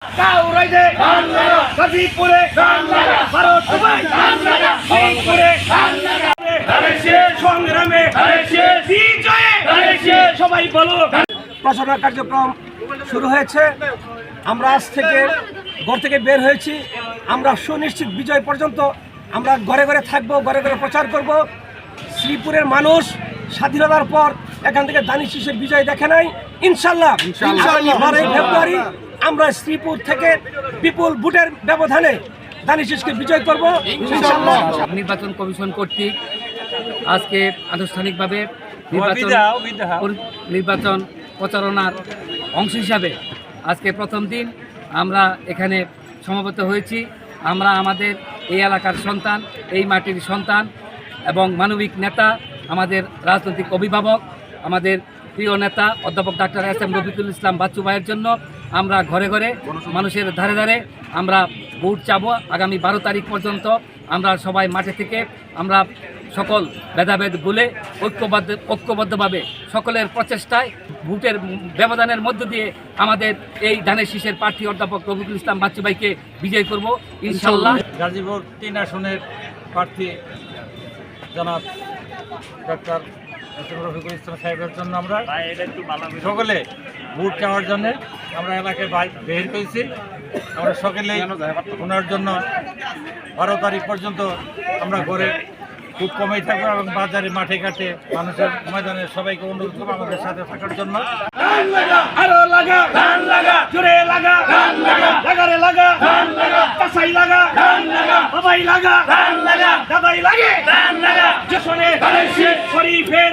কাউরাইতে গাজীপুরে ভারতপুরে সংগ্রামে বিজয়ে সবাই বলো। প্রচারণা কার্যক্রম শুরু হয়েছে। আমরা আজ থেকে ঘর থেকে বের হয়েছি। আমরা সুনিশ্চিত বিজয় পর্যন্ত আমরা ঘরে ঘরে থাকবো, ঘরে ঘরে প্রচার করব। শ্রীপুরের মানুষ স্বাধীনতার পর এখান থেকে দানিশ শীষের বিজয় দেখে নাই। ইনশাল্লাহ 12 ফেব্রুয়ারি আমরা শ্রীপুর থেকে বিপুল ভোটের ব্যবধানে দানিশ শীষকে বিজয় করব ইনশাল্লাহ। নির্বাচন কমিশন কর্তৃক আজকে আনুষ্ঠানিকভাবে নির্বাচন প্রচারণার অংশ হিসাবে আজকে প্রথম দিন আমরা এখানে সমবেত হয়েছি। আমরা আমাদের এই এলাকার সন্তান, এই মাটির সন্তান এবং মানবিক নেতা, আমাদের রাজনৈতিক অভিভাবক, আমাদের প্রিয় নেতা অধ্যাপক ডাক্তার এস.এম. রফিকুল ইসলাম বাচ্চু ভাইয়ের জন্য আমরা ঘরে ঘরে মানুষের ধারে ধারে আমরা ভোট চাবো। আগামী 12 তারিখ পর্যন্ত আমরা সবাই মাঠে থেকে আমরা সকল ভেদাভেদ ভুলে ঐক্যবদ্ধভাবে সকলের প্রচেষ্টায় ভোটের ব্যবধানের মধ্য দিয়ে আমাদের এই ধানের শীষের প্রার্থী অধ্যাপক রফিকুল ইসলাম বাচ্চু ভাইকে বিজয় করব ইনশাল্লাহ। গাজীপুর 3 আসনের প্রার্থী জনাব ডক্টর এস.এম. রফিকুল ইসলাম সাহেবের জন্য আমরা সকলে ভোট চাওয়ার জন্য আমরা এলাকায় বের করেছি। আমরা সকলেই ওনার জন্য 12 তারিখ পর্যন্ত আমরা ঘরে খুব কমেই থাকবো এবং বাজারে মাঠে ঘাটে মানুষের ময়দানে সবাইকে অনুরোধ করবো আমাদের সাথে থাকার জন্য। আরো লাগা ধান লাগা, জোরে লাগা ধান লাগা, লাগারে লাগা ধান লাগা, কাসাই লাগা ধান লাগা, বাবাই লাগা ধান লাগা, দাদাই লাগে ধান লাগা। যশোরে শরীফের